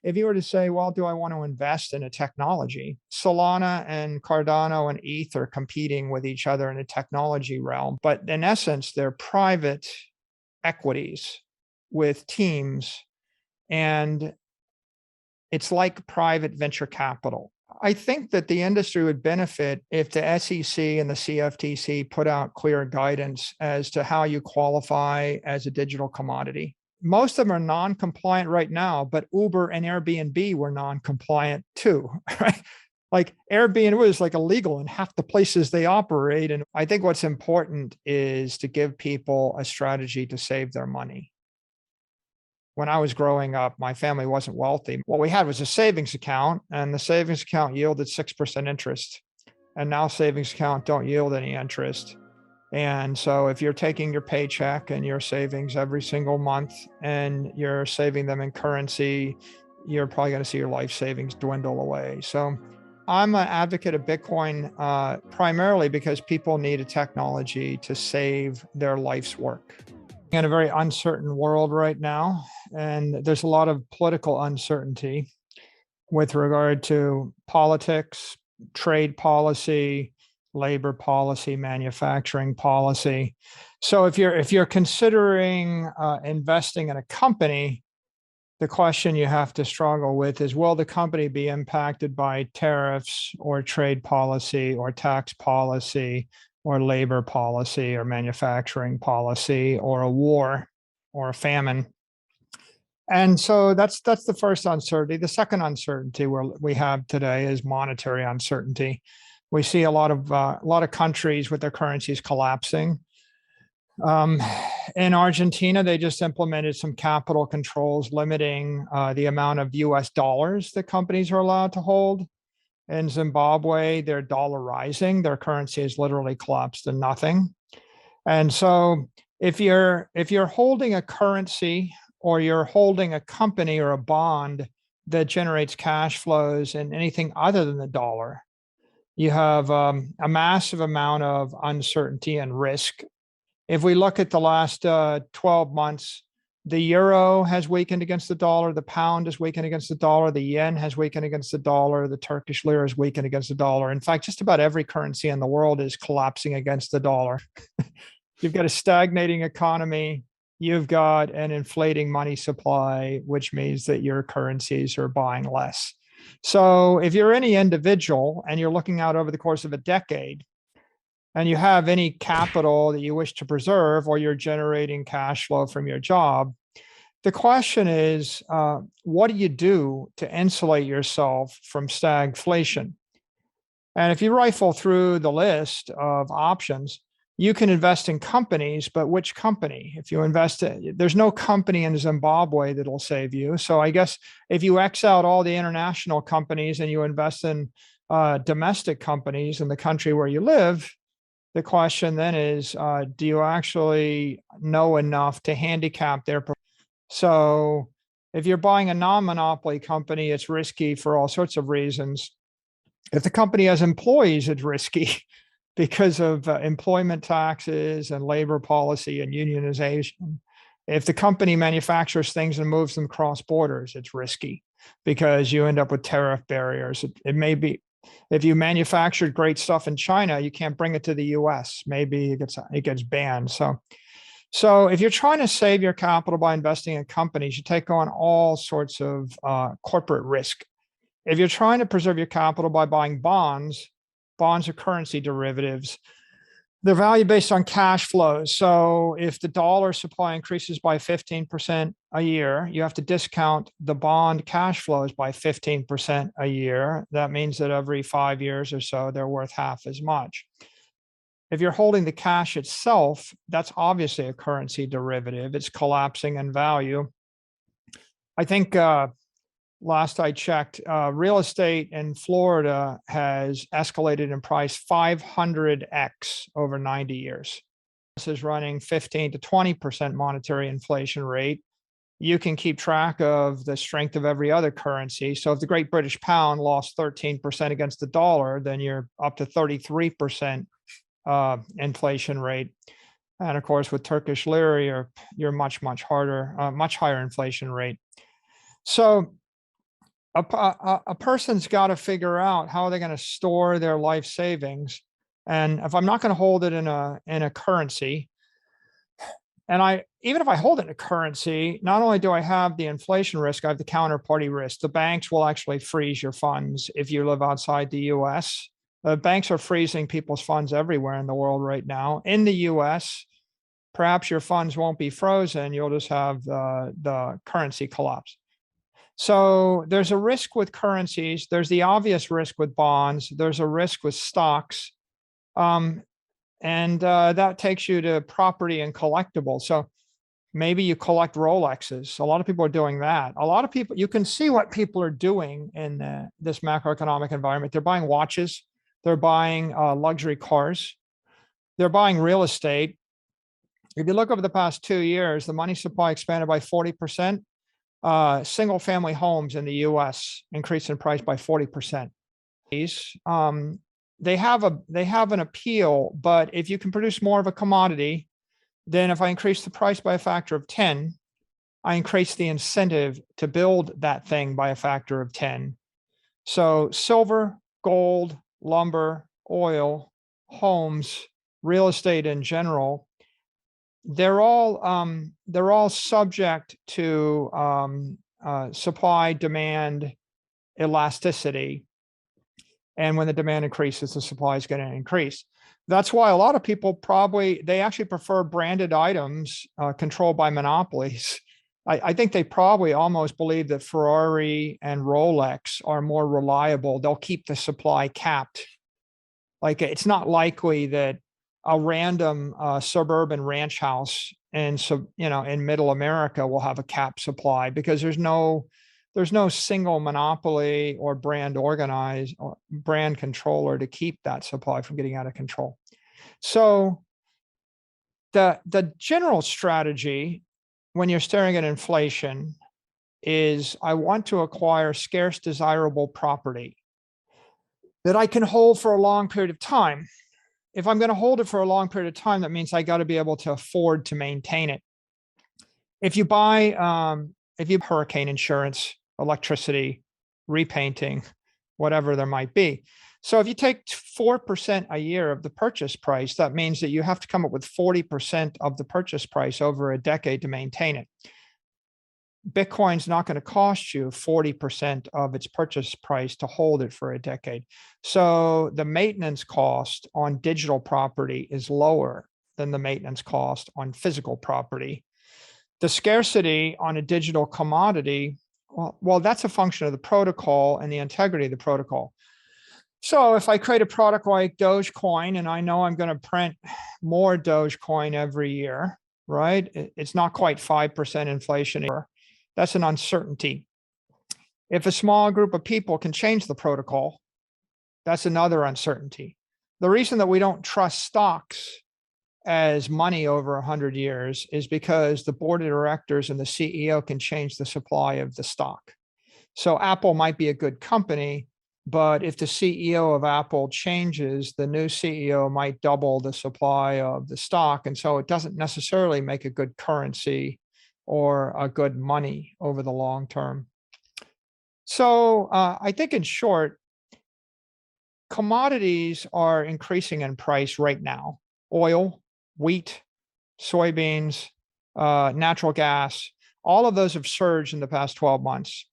if you were to say, well, do I want to invest in a technology? Solana and Cardano and ETH are competing with each other in the technology realm, but in essence, they're private equities with teams, and it's like private venture capital. I think that the industry would benefit if the SEC and the CFTC put out clear guidance as to how you qualify as a digital commodity. Most of them are non-compliant right now, but Uber and Airbnb were non-compliant too, right? Like Airbnb was like illegal in half the places they operate. And I think what's important is to give people a strategy to save their money. When I was growing up, my family wasn't wealthy. What we had was a savings account, and the savings account yielded 6% interest. And now savings account don't yield any interest. And so if you're taking your paycheck and your savings every single month and you're saving them in currency, you're probably going to see your life savings dwindle away. So I'm an advocate of Bitcoin primarily because people need a technology to save their life's work. In a very uncertain world right now, and there's a lot of political uncertainty with regard to politics, trade policy, labor policy, manufacturing policy. So if you're considering investing in a company, the question you have to struggle with is, will the company be impacted by tariffs or trade policy or tax policy or labor policy or manufacturing policy or a war or a famine? And so that's the first uncertainty. The second uncertainty we have today is monetary uncertainty. We see a lot of countries with their currencies collapsing. In Argentina, they just implemented some capital controls limiting the amount of US dollars that companies are allowed to hold. In Zimbabwe, they're dollarizing. Their currency has literally collapsed to nothing. And so if you're holding a currency or you're holding a company or a bond that generates cash flows in anything other than the dollar, you have a massive amount of uncertainty and risk. If we look at the last 12 months, the euro has weakened against the dollar, the pound has weakened against the dollar, the yen has weakened against the dollar, the Turkish lira has weakened against the dollar. In fact, just about every currency in the world is collapsing against the dollar. You've got a stagnating economy, you've got an inflating money supply, which means that your currencies are buying less. So if you're any individual and you're looking out over the course of a decade, and you have any capital that you wish to preserve, or you're generating cash flow from your job, the question is, what do you do to insulate yourself from stagflation? And if you rifle through the list of options, you can invest in companies, but which company? If you invest there's no company in Zimbabwe that'll save you. So I guess if you X out all the international companies and you invest in domestic companies in the country where you live, the question then is, do you actually know enough to handicap their performance? So if you're buying a non-monopoly company, it's risky for all sorts of reasons. If the company has employees, it's risky because of employment taxes and labor policy and unionization. If the company manufactures things and moves them across borders, it's risky because you end up with tariff barriers. It may be, if you manufactured great stuff in China, you can't bring it to the US. Maybe it gets banned. So if you're trying to save your capital by investing in companies, you take on all sorts of corporate risk. If you're trying to preserve your capital by buying bonds are currency derivatives. They're value based on cash flows. So if the dollar supply increases by 15% a year, you have to discount the bond cash flows by 15% a year. That means that every 5 years or so, they're worth half as much. If you're holding the cash itself, that's obviously a currency derivative. It's collapsing in value. I think last I checked, real estate in Florida has escalated in price 500x over 90 years. This is running 15 to 20% monetary inflation rate. You can keep track of the strength of every other currency. So if the Great British Pound lost 13% against the dollar, then you're up to 33% inflation rate. And of course, with Turkish lira, you're much higher inflation rate. So a person's got to figure out how they're going to store their life savings. And if I'm not going to hold it in a currency, and even if I hold it in a currency, not only do I have the inflation risk, I have the counterparty risk. The banks will actually freeze your funds if you live outside the US. Banks are freezing people's funds everywhere in the world right now. In the US, perhaps your funds won't be frozen. You'll just have the currency collapse. So there's a risk with currencies. There's the obvious risk with bonds. There's a risk with stocks. And that takes you to property and collectibles. So maybe you collect Rolexes. A lot of people are doing that. A lot of people, you can see what people are doing in this macroeconomic environment. They're buying watches. They're buying luxury cars. They're buying real estate. If you look over the past 2 years, the money supply expanded by 40%. Single family homes in the US increased in price by 40%. They have an appeal, but if you can produce more of a commodity, then if I increase the price by a factor of 10, I increase the incentive to build that thing by a factor of 10. So silver, gold, lumber, oil, homes, real estate in general, they're all subject to supply demand elasticity. And when the demand increases, the supply is going to increase. That's why a lot of people they actually prefer branded items controlled by monopolies. I think they probably almost believe that Ferrari and Rolex are more reliable. They'll keep the supply capped. Like, it's not likely that a random suburban ranch house in middle America will have a capped supply, because there's no single monopoly or brand organized or brand controller to keep that supply from getting out of control. So the general strategy when you're staring at inflation is, I want to acquire scarce, desirable property that I can hold for a long period of time. If I'm going to hold it for a long period of time, that means I got to be able to afford to maintain it. If you buy hurricane insurance, electricity, repainting, whatever there might be. So if you take 4% a year of the purchase price, that means that you have to come up with 40% of the purchase price over a decade to maintain it. Bitcoin's not going to cost you 40% of its purchase price to hold it for a decade. So the maintenance cost on digital property is lower than the maintenance cost on physical property. The scarcity on a digital commodity, well, that's a function of the protocol and the integrity of the protocol. So if I create a product like Dogecoin, and I know I'm going to print more Dogecoin every year, right? It's not quite 5% inflation. That's an uncertainty. If a small group of people can change the protocol, that's another uncertainty. The reason that we don't trust stocks as money over 100 years is because the board of directors and the CEO can change the supply of the stock. So Apple might be a good company, but if the CEO of Apple changes, the new CEO might double the supply of the stock. And so it doesn't necessarily make a good currency or a good money over the long term. So I think, in short, commodities are increasing in price right now. Oil, wheat, soybeans, natural gas, all of those have surged in the past 12 months.